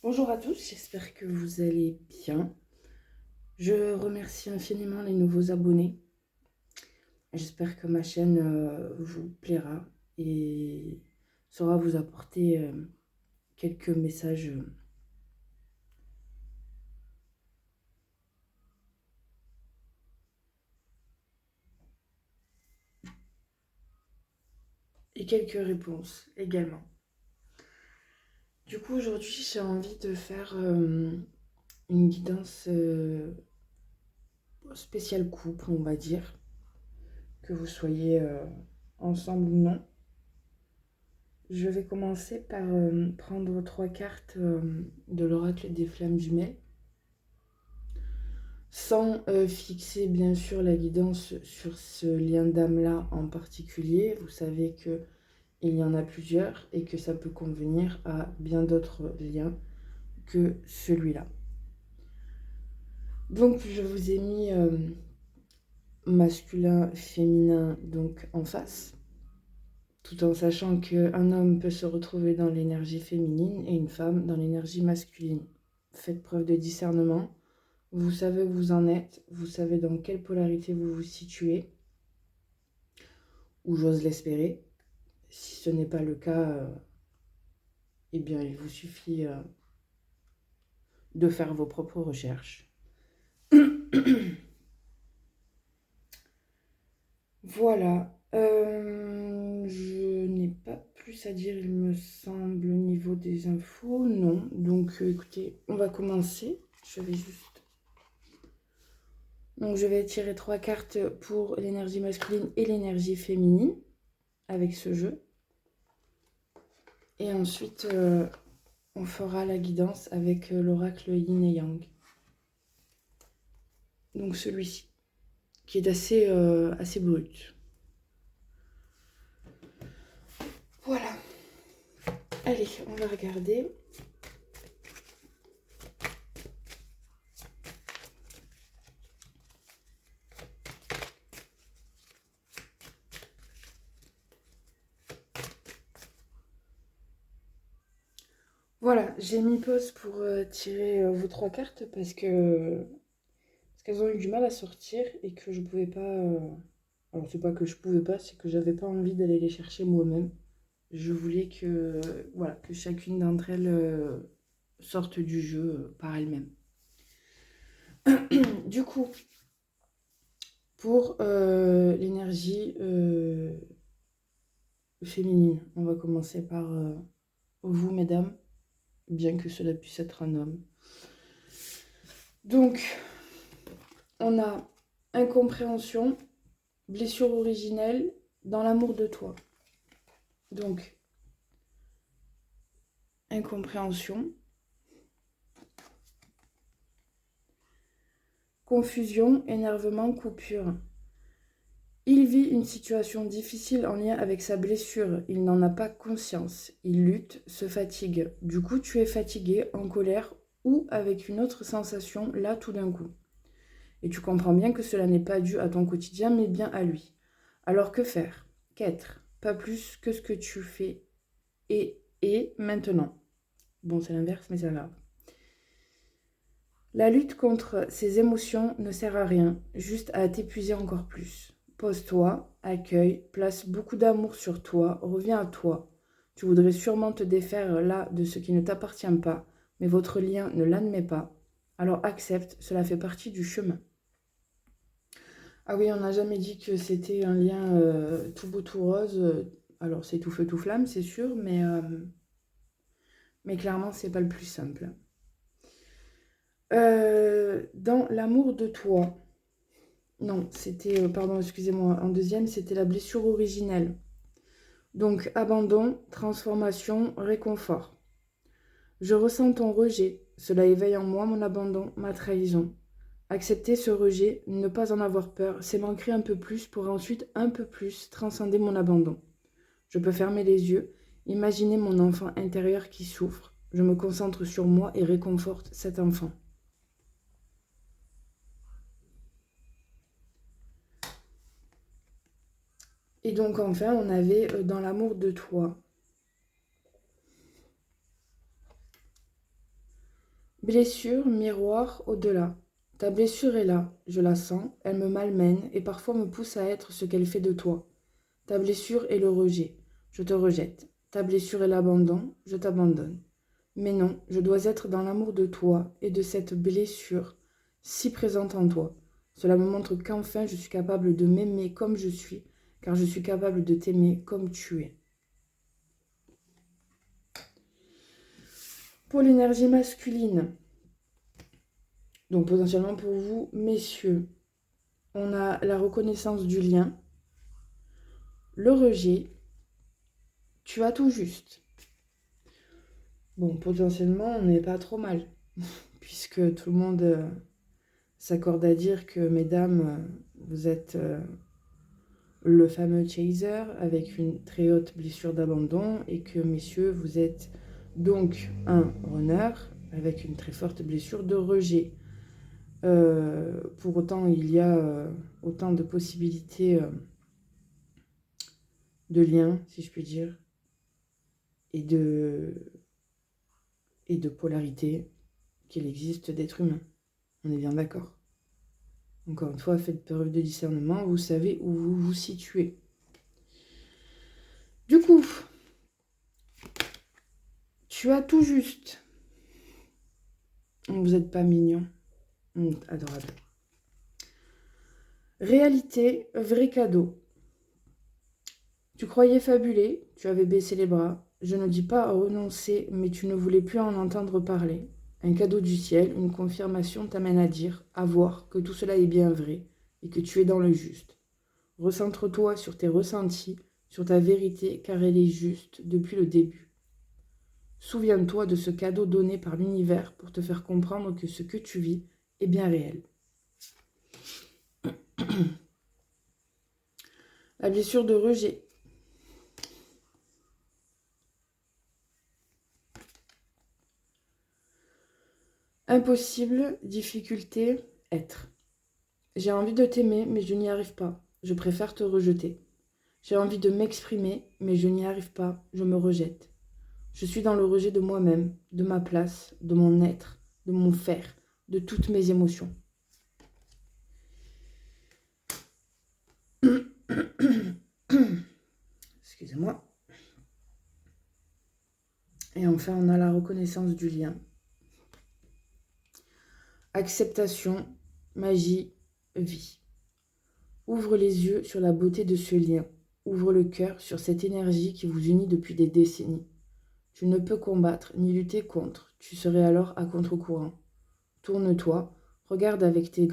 Bonjour à tous, j'espère que vous allez bien. Je remercie infiniment les nouveaux abonnés. J'espère que ma chaîne vous plaira et saura vous apporter quelques messages et quelques réponses également. Du coup, aujourd'hui, j'ai envie de faire une guidance spéciale couple, on va dire, que vous soyez ensemble ou non. Je vais commencer par prendre 3 cartes de l'oracle des flammes jumelles, sans fixer bien sûr la guidance sur ce lien d'âme-là en particulier. Vous savez qu'il y en a plusieurs et que ça peut convenir à bien d'autres liens que celui-là. Donc je vous ai mis masculin, féminin donc en face, tout en sachant qu'un homme peut se retrouver dans l'énergie féminine et une femme dans l'énergie masculine. Faites preuve de discernement. Vous savez où vous en êtes, vous savez dans quelle polarité vous vous situez, ou j'ose l'espérer. Si ce n'est pas le cas, eh bien il vous suffit de faire vos propres recherches. Voilà, je n'ai pas plus à dire, il me semble, au niveau des infos, non. Donc écoutez, on va commencer. Donc je vais tirer 3 cartes pour l'énergie masculine et l'énergie féminine avec ce jeu. Et ensuite, on fera la guidance avec l'oracle Yin et Yang. Donc celui-ci, qui est assez brut. Voilà. Allez, on va regarder. Voilà, j'ai mis pause pour tirer vos 3 cartes parce qu'elles ont eu du mal à sortir et que je pouvais pas. Alors c'est pas que je pouvais pas, c'est que j'avais pas envie d'aller les chercher moi-même. Je voulais que voilà que chacune d'entre elles sorte du jeu par elle-même. Du coup, pour l'énergie féminine, on va commencer par vous, mesdames, bien que cela puisse être un homme. Donc, on a incompréhension, blessure originelle dans l'amour de toi. Donc, incompréhension, confusion, énervement, coupure. Il vit une situation difficile en lien avec sa blessure. Il n'en a pas conscience. Il lutte, se fatigue. Du coup, tu es fatigué, en colère ou avec une autre sensation là tout d'un coup. Et tu comprends bien que cela n'est pas dû à ton quotidien, mais bien à lui. Alors que faire? Qu'être? Pas plus que ce que tu fais et maintenant. Bon, c'est l'inverse, mais c'est pas grave. La lutte contre ces émotions ne sert à rien, juste à t'épuiser encore plus. Pose-toi, accueille, place beaucoup d'amour sur toi, reviens à toi. Tu voudrais sûrement te défaire là de ce qui ne t'appartient pas, mais votre lien ne l'admet pas. Alors accepte, cela fait partie du chemin. Ah oui, on n'a jamais dit que c'était un lien tout beau, tout rose. Alors c'est tout feu, tout flamme, c'est sûr, mais clairement, c'est pas le plus simple. Dans l'amour de toi, non, c'était, pardon, excusez-moi, en deuxième, c'était la blessure originelle. Donc, abandon, transformation, réconfort. Je ressens ton rejet. Cela éveille en moi mon abandon, ma trahison. Accepter ce rejet, ne pas en avoir peur, c'est m'ancrer un peu plus pour ensuite un peu plus transcender mon abandon. Je peux fermer les yeux, imaginer mon enfant intérieur qui souffre. Je me concentre sur moi et réconforte cet enfant. Et donc enfin, on avait dans l'amour de toi. Blessure, miroir, au-delà. Ta blessure est là, je la sens, elle me malmène et parfois me pousse à être ce qu'elle fait de toi. Ta blessure est le rejet, je te rejette. Ta blessure est l'abandon, je t'abandonne. Mais non, je dois être dans l'amour de toi et de cette blessure si présente en toi. Cela me montre qu'enfin je suis capable de m'aimer comme je suis, car je suis capable de t'aimer comme tu es. Pour l'énergie masculine, donc potentiellement pour vous, messieurs, on a la reconnaissance du lien, le rejet, tu as tout juste. Bon, potentiellement, on n'est pas trop mal, puisque tout le monde s'accorde à dire que, mesdames, vous êtes le fameux chaser avec une très haute blessure d'abandon, et que, messieurs, vous êtes donc un runner avec une très forte blessure de rejet. Pour autant, il y a autant de possibilités de liens, si je puis dire, et de polarité qu'il existe d'êtres humains. On est bien d'accord. Encore une fois, faites preuve de discernement, vous savez où vous vous situez. Du coup, tu as tout juste. Vous n'êtes pas mignon. Adorable. Réalité, vrai cadeau. Tu croyais fabuler, tu avais baissé les bras. Je ne dis pas renoncer, mais tu ne voulais plus en entendre parler. Un cadeau du ciel, une confirmation t'amène à dire, à voir que tout cela est bien vrai et que tu es dans le juste. Recentre-toi sur tes ressentis, sur ta vérité, car elle est juste depuis le début. Souviens-toi de ce cadeau donné par l'univers pour te faire comprendre que ce que tu vis est bien réel. La blessure de rejet. Impossible, difficulté, être. J'ai envie de t'aimer, mais je n'y arrive pas. Je préfère te rejeter. J'ai envie de m'exprimer, mais je n'y arrive pas. Je me rejette. Je suis dans le rejet de moi-même, de ma place, de mon être, de mon faire, de toutes mes émotions. Excusez-moi. Et enfin, on a la reconnaissance du lien. Acceptation, magie, vie. Ouvre les yeux sur la beauté de ce lien. Ouvre le cœur sur cette énergie qui vous unit depuis des décennies. Tu ne peux combattre ni lutter contre. Tu serais alors à contre-courant. Tourne-toi, regarde avec tes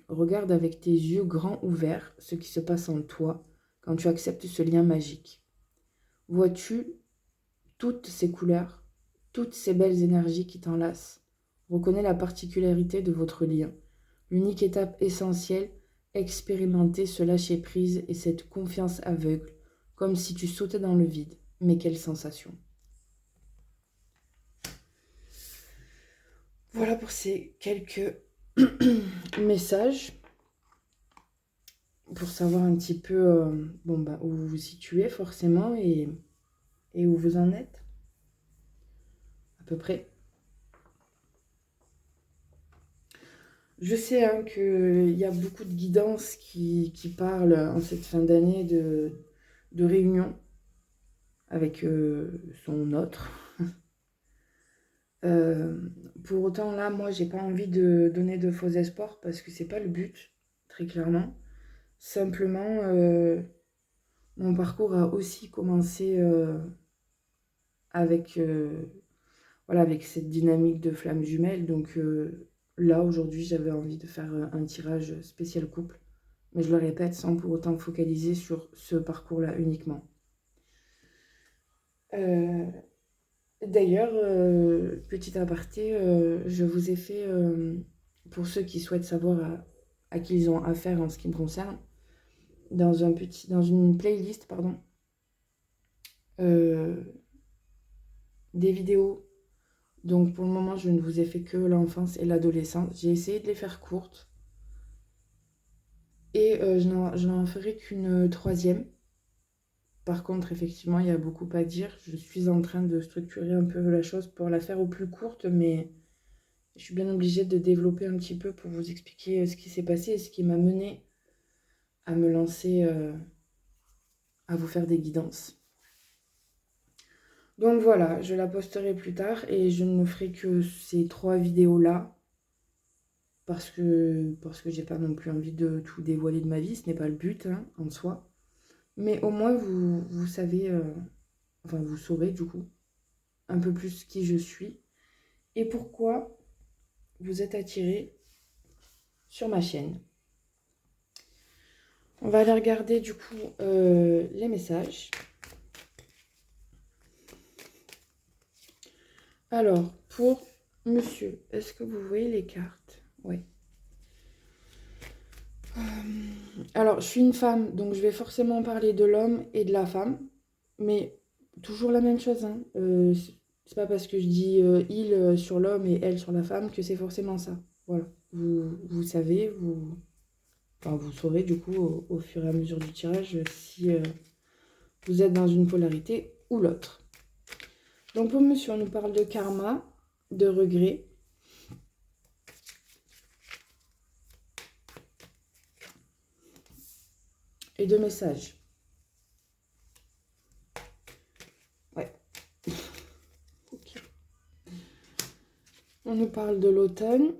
regarde avec tes yeux grands ouverts ce qui se passe en toi quand tu acceptes ce lien magique. Vois-tu toutes ces couleurs, toutes ces belles énergies qui t'enlacent? Reconnais la particularité de votre lien. L'unique étape essentielle, expérimenter ce lâcher-prise et cette confiance aveugle, comme si tu sautais dans le vide. Mais quelle sensation! Voilà pour ces quelques messages pour savoir un petit peu où vous vous situez forcément et où vous en êtes à peu près. Je sais qu'il y a beaucoup de guidances qui parlent en cette fin d'année de réunion avec son autre. Pour autant, là, moi, j'ai pas envie de donner de faux espoirs parce que c'est pas le but, très clairement. Simplement, mon parcours a aussi commencé avec cette dynamique de flamme jumelle. Donc là, aujourd'hui, j'avais envie de faire un tirage spécial couple. Mais je le répète, sans pour autant focaliser sur ce parcours-là uniquement. D'ailleurs, petit aparté, je vous ai fait, pour ceux qui souhaitent savoir à qui ils ont affaire en ce qui me concerne, dans une playlist, des vidéos. Donc pour le moment, je ne vous ai fait que l'enfance et l'adolescence. J'ai essayé de les faire courtes. Et je n'en ferai qu'une troisième. Par contre, effectivement, il y a beaucoup à dire. Je suis en train de structurer un peu la chose pour la faire au plus courte, mais je suis bien obligée de développer un petit peu pour vous expliquer ce qui s'est passé et ce qui m'a mené à me lancer, à vous faire des guidances. Donc voilà, je la posterai plus tard et je ne ferai que ces 3 vidéos-là parce que j'ai pas non plus envie de tout dévoiler de ma vie, ce n'est pas le but hein, en soi. Mais au moins vous savez, enfin vous saurez du coup un peu plus qui je suis et pourquoi vous êtes attiré sur ma chaîne. On va aller regarder du coup les messages. Alors, pour monsieur, est-ce que vous voyez les cartes? Oui. Alors, je suis une femme, donc je vais forcément parler de l'homme et de la femme, mais toujours la même chose. Hein. C'est pas parce que je dis il sur l'homme et elle sur la femme que c'est forcément ça. Voilà. Vous savez, enfin, vous saurez du coup au fur et à mesure du tirage si vous êtes dans une polarité ou l'autre. Donc pour monsieur, on nous parle de karma, de regret. Et de messages. Ouais. Okay. On nous parle de l'automne.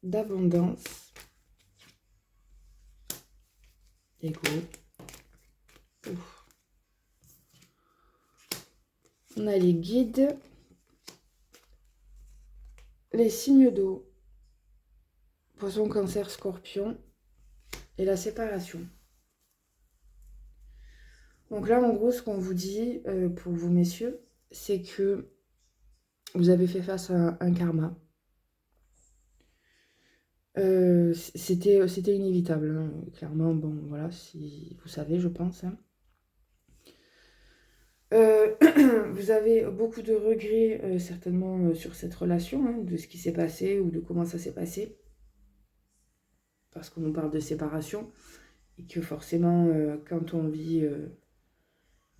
D'abondance. Ego. Ouf. On a les guides. Les signes d'eau. Poisson, cancer, scorpion. Et la séparation. Donc là, en gros, ce qu'on vous dit pour vous, messieurs, c'est que vous avez fait face à un karma. C'était inévitable, hein. Clairement, bon, voilà, si vous savez, je pense. Hein. Vous avez beaucoup de regrets, certainement, sur cette relation, hein, de ce qui s'est passé ou de comment ça s'est passé. Parce qu'on nous parle de séparation. Et que forcément, quand on vit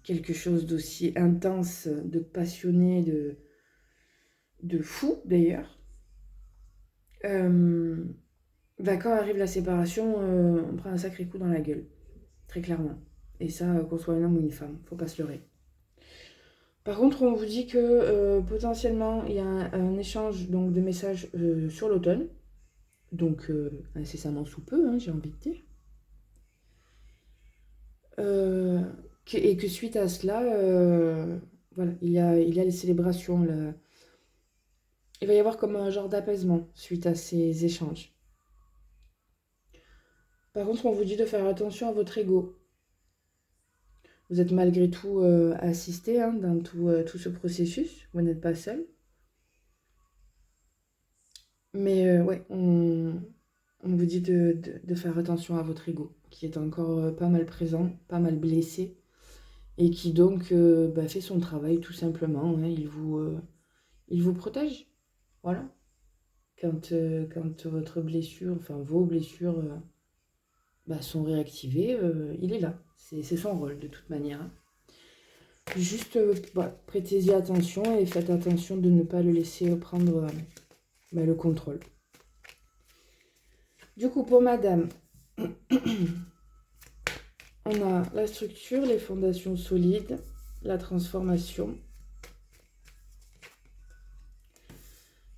quelque chose d'aussi intense, de passionné, de fou d'ailleurs, bah, quand arrive la séparation, on prend un sacré coup dans la gueule. Très clairement. Et ça, qu'on soit un homme ou une femme, faut pas se leurrer. Par contre, on vous dit que potentiellement, il y a un échange donc, de messages sur l'automne. Donc, incessamment sous peu, hein, j'ai envie de dire. Et que suite à cela, voilà, il y a les célébrations. Il va y avoir comme un genre d'apaisement suite à ces échanges. Par contre, on vous dit de faire attention à votre ego. Vous êtes malgré tout assisté hein, dans tout ce processus. Vous n'êtes pas seul. Mais ouais, on vous dit de faire attention à votre ego, qui est encore pas mal présent, pas mal blessé, et qui donc bah, fait son travail tout simplement. Hein. Il vous protège. Voilà. Quand votre blessure, enfin vos blessures bah, sont réactivées, il est là. C'est son rôle de toute manière. Hein. Juste bah, prêtez-y attention et faites attention de ne pas le laisser prendre bah, le contrôle. Du coup, pour madame, on a la structure, les fondations solides, la transformation,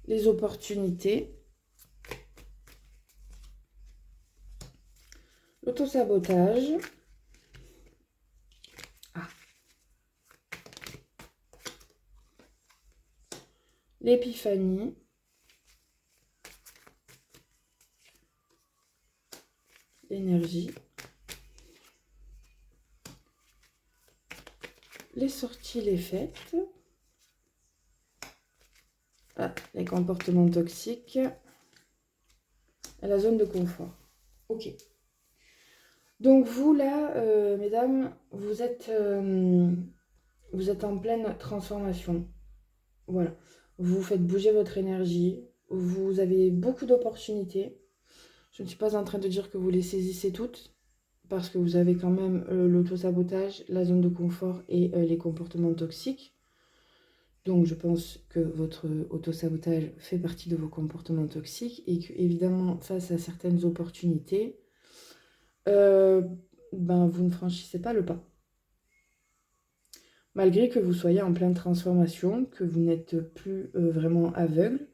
les opportunités, l'autosabotage, l'épiphanie, l'énergie, les sorties, les fêtes, les comportements toxiques et la zone de confort. Ok. Donc vous là, mesdames, vous êtes en pleine transformation. Voilà. Vous faites bouger votre énergie. Vous avez beaucoup d'opportunités. Je ne suis pas en train de dire que vous les saisissez toutes. parce que vous avez quand même l'auto-sabotage, la zone de confort et les comportements toxiques. Donc, je pense que votre auto-sabotage fait partie de vos comportements toxiques et que, évidemment, face à certaines opportunités, vous ne franchissez pas le pas. Malgré que vous soyez en pleine transformation, que vous n'êtes plus vraiment aveugle,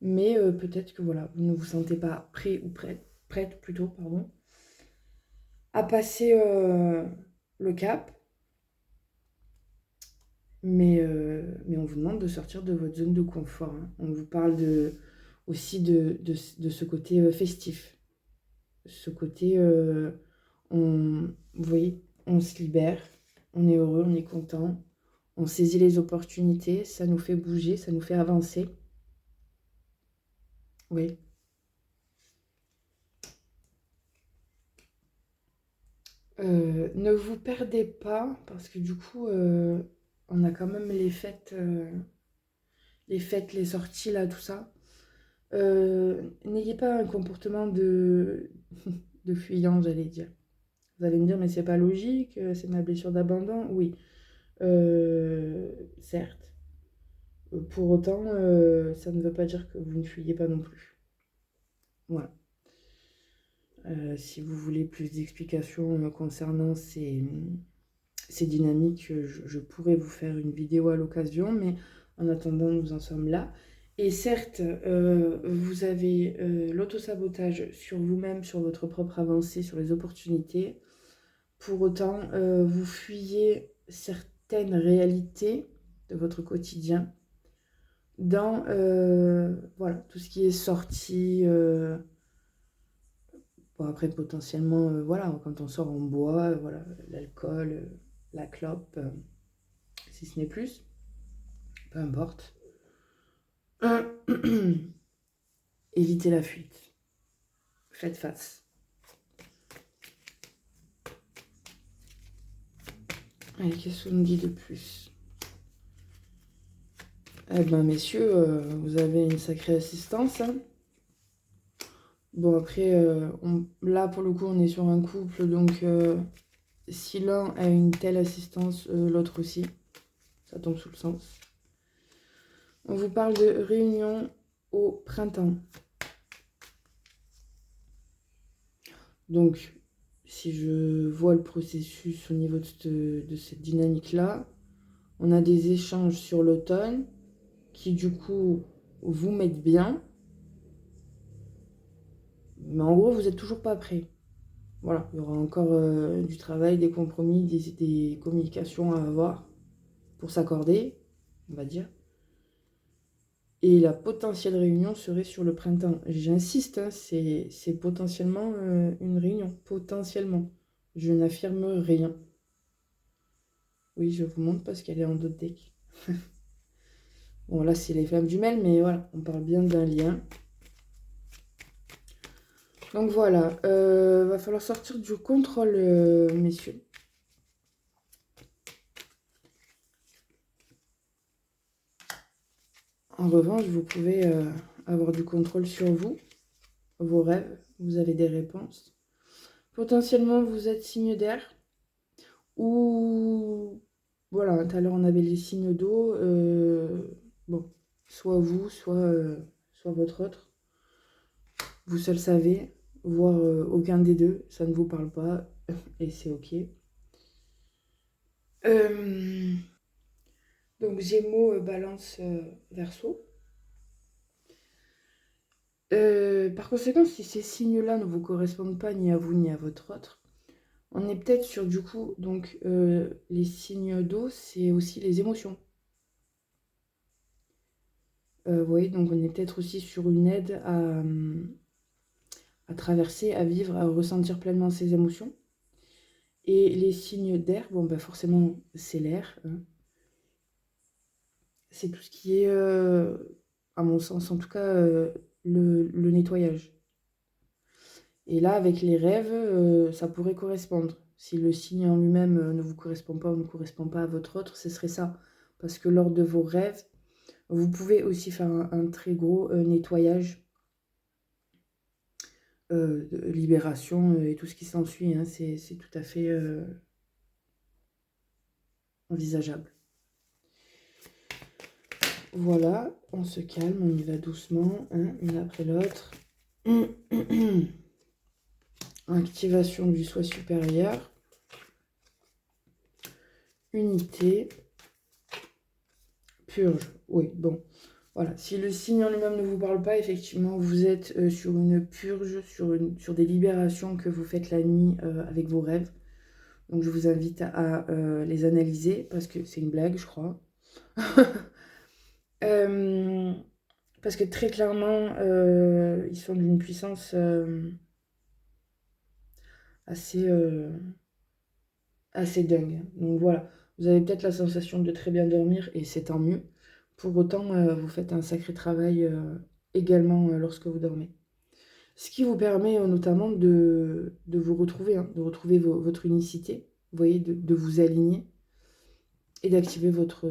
mais peut-être que voilà, vous ne vous sentez pas prêt ou prête plutôt, pardon, à passer le cap. Mais on vous demande de sortir de votre zone de confort, hein. On vous parle aussi de ce côté festif. Ce côté, vous voyez, on se libère, on est heureux, on est content, on saisit les opportunités, ça nous fait bouger, ça nous fait avancer. Oui. Ne vous perdez pas, parce que du coup, on a quand même les fêtes, les sorties, là, tout ça. N'ayez pas un comportement de fuyant, j'allais dire. Vous allez me dire, mais c'est pas logique, c'est ma blessure d'abandon. Oui, certes. Pour autant, ça ne veut pas dire que vous ne fuyez pas non plus. Voilà. Si vous voulez plus d'explications concernant ces dynamiques, je pourrais vous faire une vidéo à l'occasion, mais en attendant, nous en sommes là. Et certes, vous avez l'autosabotage sur vous-même, sur votre propre avancée, sur les opportunités. Pour autant, vous fuyez certaines réalités de votre quotidien dans voilà, tout ce qui est sorti. Bon, après, potentiellement, voilà, quand on sort en bois, voilà, l'alcool, la clope, si ce n'est plus, peu importe. Évitez la fuite. Faites face. Allez, qu'est-ce qu'on nous dit de plus? Eh ben, messieurs, vous avez une sacrée assistance, hein. Bon, après, là, pour le coup, on est sur un couple, donc si l'un a une telle assistance, l'autre aussi. Ça tombe sous le sens. On vous parle de réunion au printemps. Donc, si je vois le processus au niveau de cette dynamique-là, on a des échanges sur l'automne qui, du coup, vous mettent bien. Mais en gros, vous n'êtes toujours pas prêt. Voilà, il y aura encore du travail, des compromis, des communications à avoir pour s'accorder, on va dire. Et la potentielle réunion serait sur le printemps. J'insiste, hein, c'est potentiellement une réunion. Potentiellement. Je n'affirme rien. Oui, je vous montre parce qu'elle est en d'autres decks. Bon, là, c'est les flammes jumelles, mais voilà, on parle bien d'un lien. Donc voilà, va falloir sortir du contrôle, messieurs. En revanche, vous pouvez avoir du contrôle sur vous, vos rêves, vous avez des réponses. Potentiellement, vous êtes signe d'air. Ou, voilà, tout à l'heure, on avait les signes d'eau. Bon, soit vous, soit votre autre. Vous seul savez, voire aucun des deux, ça ne vous parle pas, et c'est ok. Donc Gémeaux, Balance, Verseau. Par conséquent, si ces signes-là ne vous correspondent pas ni à vous ni à votre autre, on est peut-être sur du coup, donc les signes d'eau, c'est aussi les émotions. Vous voyez, donc on est peut-être aussi sur une aide à traverser, à vivre, à ressentir pleinement ses émotions. Et les signes d'air, bon ben forcément c'est l'air, hein. C'est tout ce qui est, à mon sens en tout cas, le nettoyage. Et là, avec les rêves, ça pourrait correspondre. Si le signe en lui-même ne vous correspond pas ou ne correspond pas à votre autre, ce serait ça. Parce que lors de vos rêves, vous pouvez aussi faire un très gros nettoyage de libération et tout ce qui s'ensuit. Hein, c'est tout à fait envisageable. Voilà, on se calme, on y va doucement, hein, une après l'autre. Activation du soi supérieur. Unité. Purge. Oui, bon. Voilà. Si le signe en lui-même ne vous parle pas, effectivement, vous êtes sur une purge, sur des libérations que vous faites la nuit avec vos rêves. Donc, je vous invite à les analyser parce que c'est une blague, je crois. Parce que très clairement, ils sont d'une puissance assez dingue. Donc voilà, vous avez peut-être la sensation de très bien dormir et c'est tant mieux. Pour autant, vous faites un sacré travail également lorsque vous dormez. Ce qui vous permet notamment de vous retrouver, hein, de retrouver votre unicité, vous voyez, de vous aligner et d'activer votre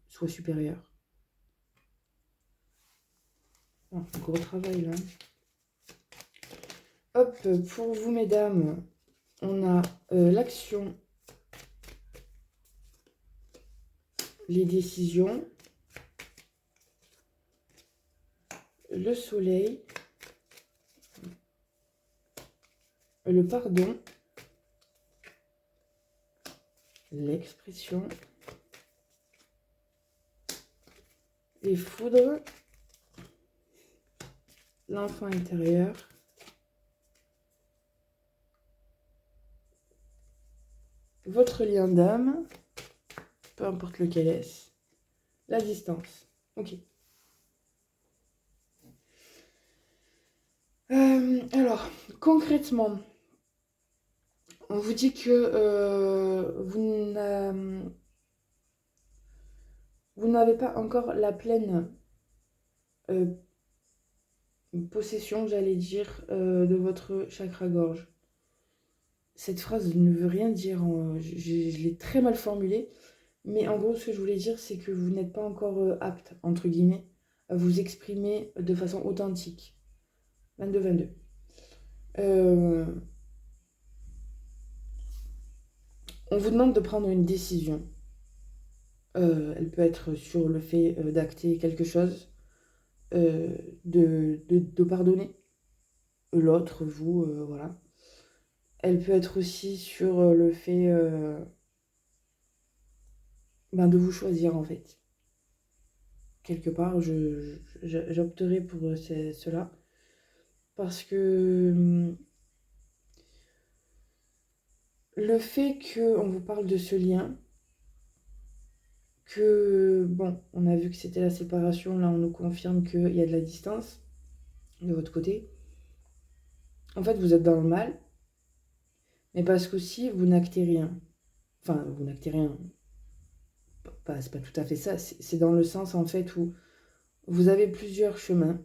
soi supérieur. Ah, gros travail là. Hop, pour vous mesdames, on a l'action, les décisions, le soleil, le pardon, l'expression, les foudres, l'enfant intérieur, votre lien d'âme, peu importe lequel est-ce, la distance. Ok. Alors, concrètement, on vous dit que vous n'avez pas encore la pleine possession, j'allais dire, de votre chakra-gorge. Cette phrase ne veut rien dire, je l'ai très mal formulée, mais en gros, ce que je voulais dire, c'est que vous n'êtes pas encore apte, entre guillemets, à vous exprimer de façon authentique. 22-22. On vous demande de prendre une décision. Elle peut être sur le fait d'acter quelque chose, de pardonner l'autre, vous, voilà. Elle peut être aussi sur le fait de vous choisir, en fait. Quelque part, j'opterai pour cela. Parce que le fait qu'on vous parle de ce lien, que, bon, on a vu que c'était la séparation, là on nous confirme qu'il y a de la distance de votre côté. En fait, vous êtes dans le mal, mais parce qu'aussi, vous n'actez rien. Enfin, vous n'actez rien. C'est pas tout à fait ça. C'est dans le sens, en fait, où vous avez plusieurs chemins.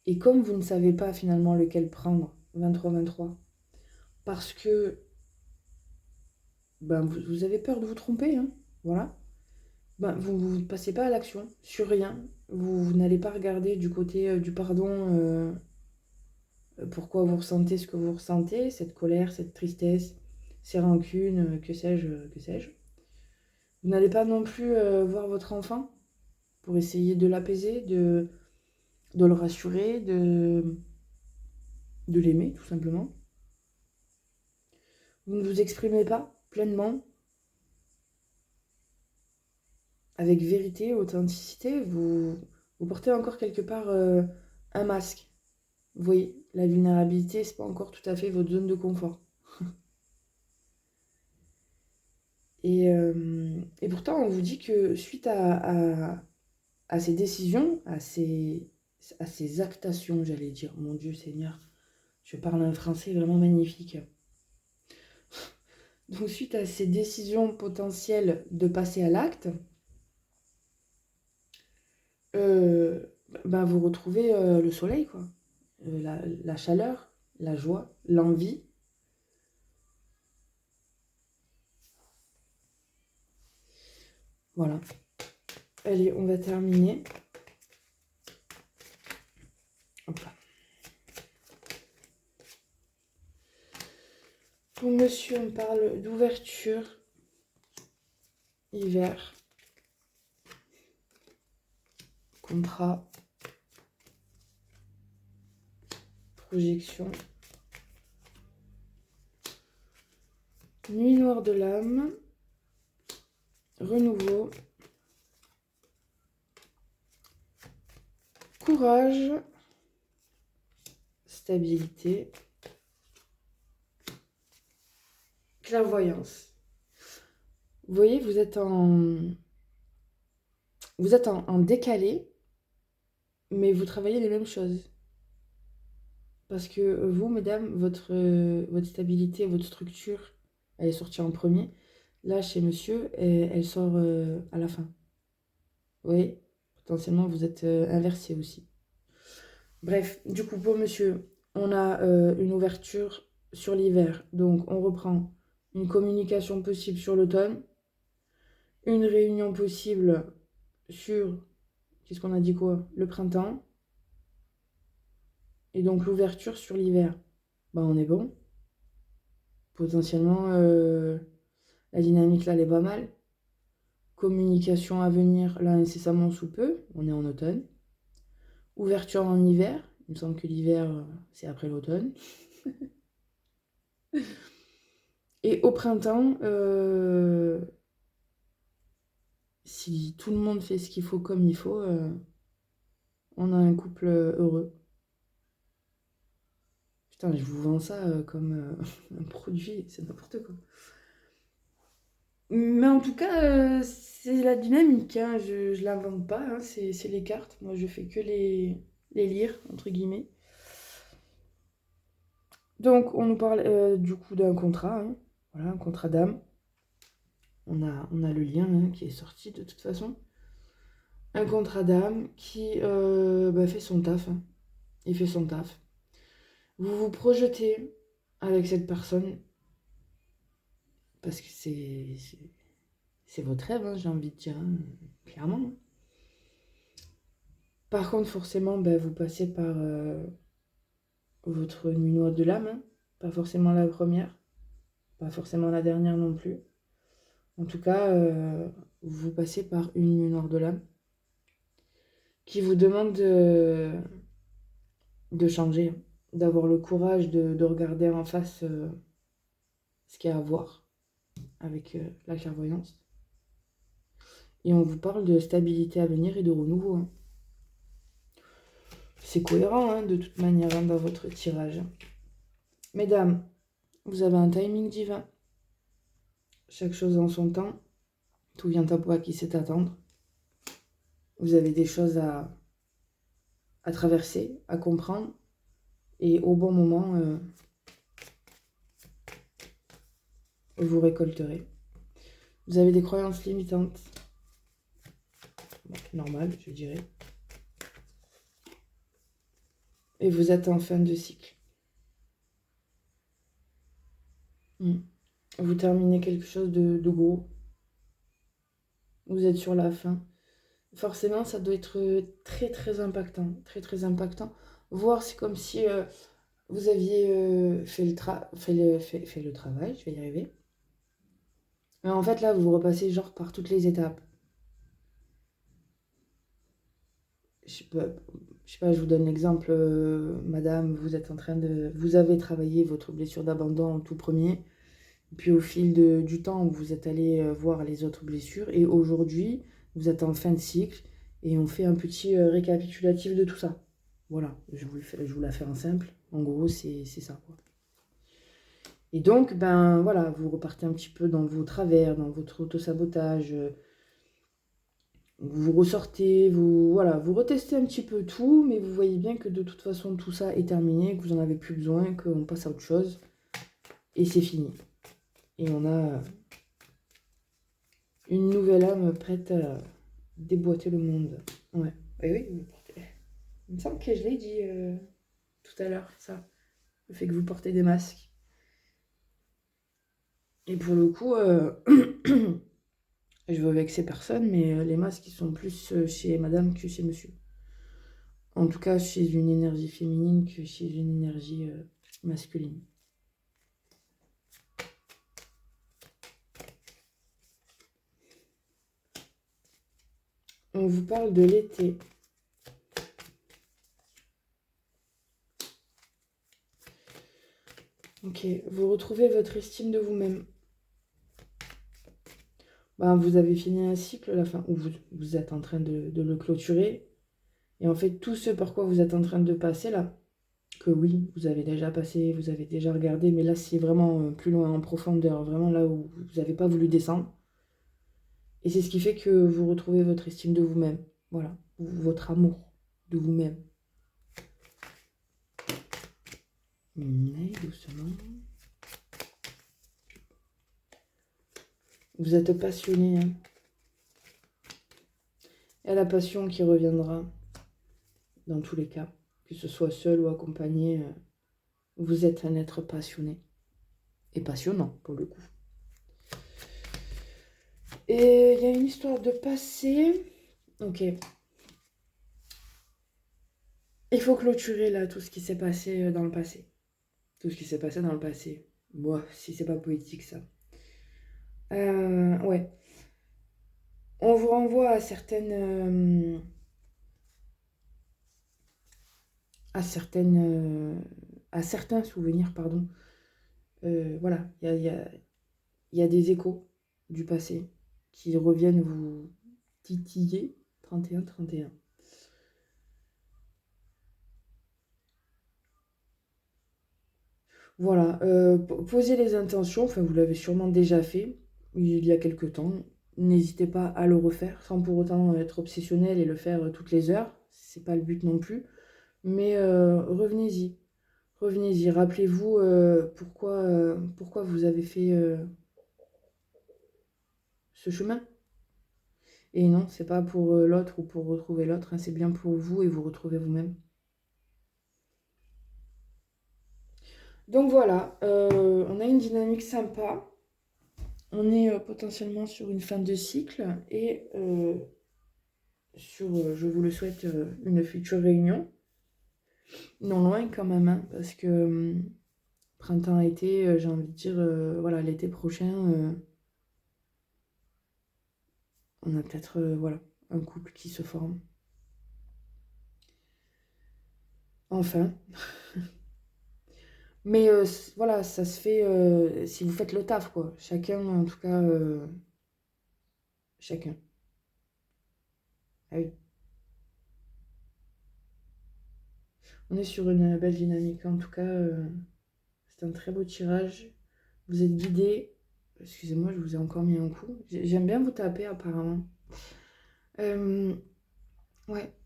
Et comme vous ne savez pas, finalement, lequel prendre, 23-23, parce que vous avez peur de vous tromper, hein, voilà. Vous ne passez pas à l'action sur rien. Vous n'allez pas regarder du côté du pardon pourquoi vous ressentez ce que vous ressentez, cette colère, cette tristesse, ces rancunes, que sais-je, que sais-je. Vous n'allez pas non plus voir votre enfant pour essayer de l'apaiser, de le rassurer, de l'aimer tout simplement. Vous ne vous exprimez pas pleinement, avec vérité, authenticité. Vous portez encore quelque part un masque. Vous voyez, la vulnérabilité, c'est pas encore tout à fait votre zone de confort. Et pourtant, on vous dit que suite à ces décisions, à ces actations, j'allais dire, mon Dieu Seigneur, je parle un français vraiment magnifique. Donc suite à ces décisions potentielles de passer à l'acte, vous retrouvez le soleil, quoi. La chaleur, la joie, l'envie. Voilà. Allez, on va terminer. Hop là. Pour monsieur, on parle d'ouverture, hiver, contrat, projection, nuit noire de l'âme, renouveau, courage, stabilité, clairvoyance. Vous voyez, vous êtes en décalé, mais vous travaillez les mêmes choses. Parce que vous, mesdames, votre stabilité, votre structure, elle est sortie en premier. Là, chez monsieur, elle sort à la fin. Vous voyez, potentiellement, vous êtes inversé aussi. Bref, du coup, pour monsieur, on a une ouverture sur l'hiver. Donc, on reprend une communication possible sur l'automne, une réunion possible sur, qu'est-ce qu'on a dit quoi? Le printemps. Et donc, l'ouverture sur l'hiver. Bah, on est bon. Potentiellement, la dynamique, là, elle est pas mal. Communication à venir, là, incessamment sous peu. On est en automne. Ouverture en hiver. Il me semble que l'hiver, c'est après l'automne. Et au printemps, si tout le monde fait ce qu'il faut comme il faut, on a un couple heureux. Putain, je vous vends ça comme un produit, c'est n'importe quoi. Mais en tout cas, c'est la dynamique, hein, je ne l'invente pas, hein, c'est les cartes. Moi, je fais que les lire, entre guillemets. Donc, on nous parle du coup d'un contrat, hein. Voilà, un contrat d'âme. On a le lien hein, qui est sorti de toute façon. Un contrat d'âme qui fait son taf. Hein. Il fait son taf. Vous vous projetez avec cette personne parce que c'est votre rêve, hein, j'ai envie de dire, hein, clairement. Par contre, forcément, vous passez par votre nuit noire de l'âme. Hein. Pas forcément la première, pas forcément la dernière non plus. En tout cas, vous passez par une nuit noire de l'âme qui vous demande de changer, d'avoir le courage de regarder en face ce qu'il y a à voir avec la clairvoyance. Et on vous parle de stabilité à venir et de renouveau. Hein. C'est cohérent hein, de toute manière hein, dans votre tirage. Mesdames, vous avez un timing divin. Chaque chose en son temps. Tout vient à point qui sait attendre. Vous avez des choses à traverser, à comprendre. Et au bon moment, vous récolterez. Vous avez des croyances limitantes. Bon, normal, je dirais. Et vous êtes en fin de cycle. Vous terminez quelque chose de gros. Vous êtes sur la fin. Forcément, ça doit être très très impactant. Très très impactant. Voire c'est comme si vous aviez fait le travail, je vais y arriver. Mais en fait, là, vous repassez genre par toutes les étapes. Je sais pas, je vous donne l'exemple. Madame, vous avez travaillé votre blessure d'abandon en tout premier. Puis au fil du temps, vous êtes allé voir les autres blessures. Et aujourd'hui, vous êtes en fin de cycle. Et on fait un petit récapitulatif de tout ça. Voilà, je vous la fais en simple. En gros, c'est ça. Quoi. Et donc, voilà, vous repartez un petit peu dans vos travers, dans votre auto-sabotage. Vous ressortez, vous retestez un petit peu tout, mais vous voyez bien que de toute façon, tout ça est terminé, que vous n'en avez plus besoin, qu'on passe à autre chose. Et c'est fini. Et on a une nouvelle âme prête à déboîter le monde. Ouais. Oui, il me semble que je l'ai dit tout à l'heure, ça. Le fait que vous portez des masques. Et pour le coup, je veux vexer personne, mais les masques, ils sont plus chez madame que chez monsieur. En tout cas, chez une énergie féminine que chez une énergie masculine. On vous parle de l'été. Ok, vous retrouvez votre estime de vous-même. Ben, vous avez fini un cycle, la fin, où vous êtes en train de le clôturer. Et en fait, tout ce par quoi vous êtes en train de passer là, que oui, vous avez déjà passé, vous avez déjà regardé, mais là, c'est vraiment plus loin, en profondeur, vraiment là où vous n'avez pas voulu descendre. Et c'est ce qui fait que vous retrouvez votre estime de vous-même. Voilà, votre amour de vous-même. Allez, doucement. Vous êtes passionné. Hein. Et la passion qui reviendra dans tous les cas, que ce soit seul ou accompagné. Vous êtes un être passionné. Et passionnant, pour le coup. Et il y a une histoire de passé. Ok. Il faut clôturer là tout ce qui s'est passé dans le passé. Tout ce qui s'est passé dans le passé. Bon, si c'est pas poétique ça. Ouais. On vous renvoie à à certains souvenirs, pardon. Voilà, il y a des échos du passé qui reviennent vous titiller. 31, 31. Voilà, posez les intentions, enfin vous l'avez sûrement déjà fait il y a quelque temps. N'hésitez pas à le refaire sans pour autant être obsessionnel et le faire toutes les heures. C'est pas le but non plus. Mais revenez-y. Revenez-y. Rappelez-vous pourquoi vous avez fait ce chemin. Et non, c'est pas pour l'autre ou pour retrouver l'autre, hein, c'est bien pour vous et vous retrouver vous-même. Donc voilà, on a une dynamique sympa. On est potentiellement sur une fin de cycle et sur, je vous le souhaite, une future réunion. Non loin quand même, hein, parce que printemps-été, j'ai envie de dire, voilà, l'été prochain, on a peut-être voilà, un couple qui se forme. Enfin. Mais voilà, ça se fait si vous faites le taf, quoi. Chacun, en tout cas, chacun. Ah oui. On est sur une belle dynamique. En tout cas, c'est un très beau tirage. Vous êtes guidé. Excusez-moi, je vous ai encore mis un coup. J'aime bien vous taper, apparemment. Ouais,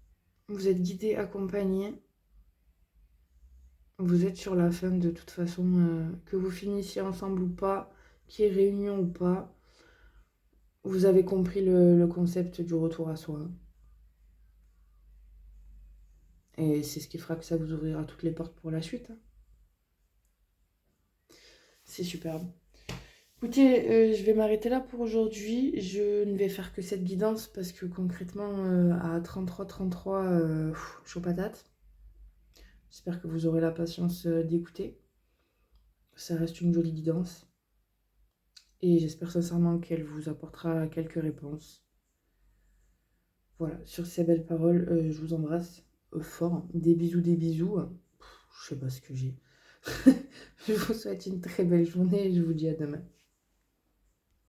vous êtes guidé, accompagné. Vous êtes sur la fin de toute façon, que vous finissiez ensemble ou pas, qu'il y ait réunion ou pas. Vous avez compris le concept du retour à soi. Et c'est ce qui fera que ça vous ouvrira toutes les portes pour la suite. Hein. C'est superbe. Écoutez, je vais m'arrêter là pour aujourd'hui. Je ne vais faire que cette guidance parce que concrètement, à 33, chaud patate. J'espère que vous aurez la patience d'écouter. Ça reste une jolie guidance. Et j'espère sincèrement qu'elle vous apportera quelques réponses. Voilà, sur ces belles paroles, je vous embrasse fort. Des bisous, des bisous. Je sais pas ce que j'ai. Je vous souhaite une très belle journée et je vous dis à demain.